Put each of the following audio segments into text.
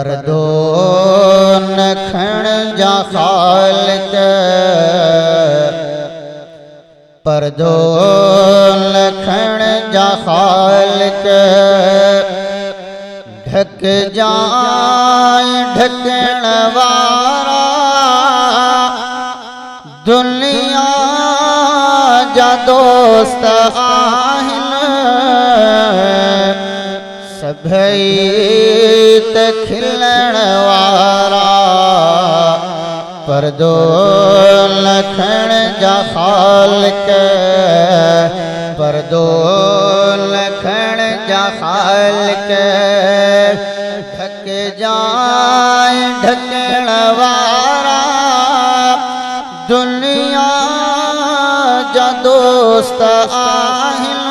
पर्दो नखण जा खालिक, पर्दो नखण जा खालिक, ढक जाए ढकण वारा, दुनिया जा दोस्त आहिन, सभई त खिलण वारा, पर्दो नखण जा खालिक, पर्दो नखण जा खालिक, ढक जाए ढकण वारा, दुनिया जा दोस्त आहिन,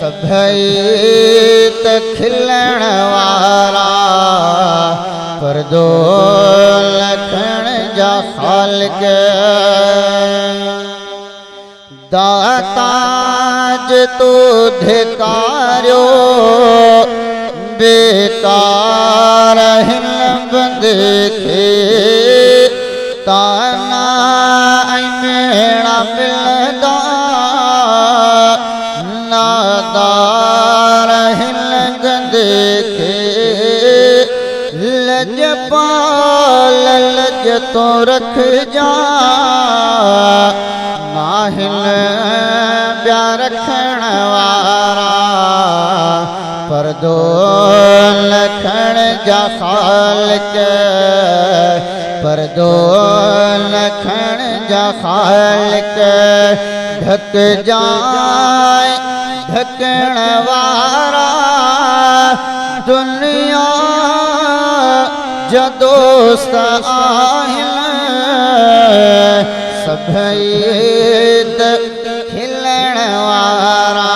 सभई त खिलण वारा, पर्दो नखण जा खालिक। दाताज तो धिकारियो बेकार हिन बंदे खे, ताना मेणा मिलदा नादार हिन गंदे खे, लजपाल लज तो रख जा, नाहिन ब्या रखण वारा, पर्दो नखण जा खालिक, पर्दो नखण जा खालिक, ढक जाए ढकण वारा, दुनिया जा दोस्त आहिन, सभई त खिलण वारा,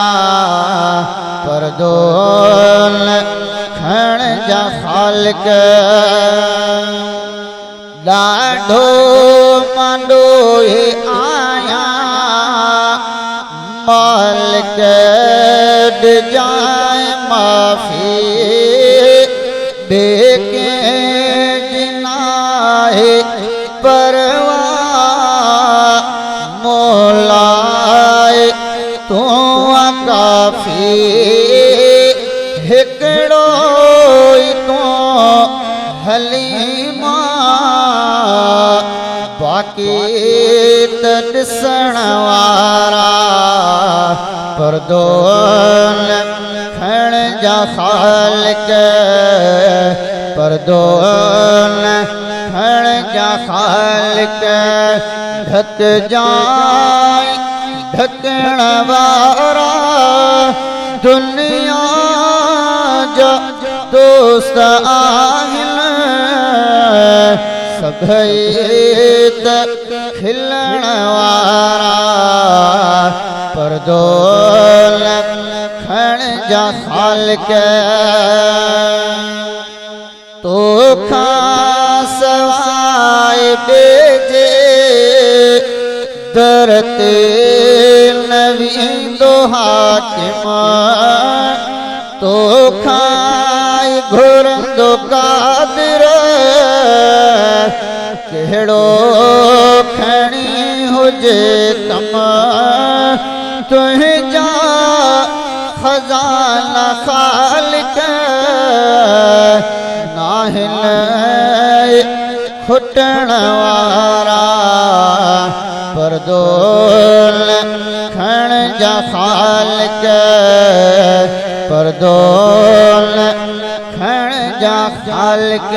पर्दो नखण जा खालिक। ॾाढो मांडो आया मालिक ॾिजाए माफ़ी, बेके जिनाहे परवा, मोलाए तू काफ़ी, हिकिड़ो तू हलीमा, बाक़ी त ॾिसण वारा, पर्दो नखण जा खालिक, पर्दो नखण जा खालिक, ढक जाए ढकण वारा, दुनिया जा दोस्त आहिन, सभई त खिलण वारा, पर्दो नखण जा खालिक। तोखां सवाइ ॿिए दर ते न वेंदो हाकिम, तोखां घुरंदो कादिर, कहिड़ो खणी हुजे कम, तुंहिंजा खज़ाना खालिक, नाहिन खुटण वारा, पर्दो नखण जा खालिक, पर्दो नखण जा खालिक।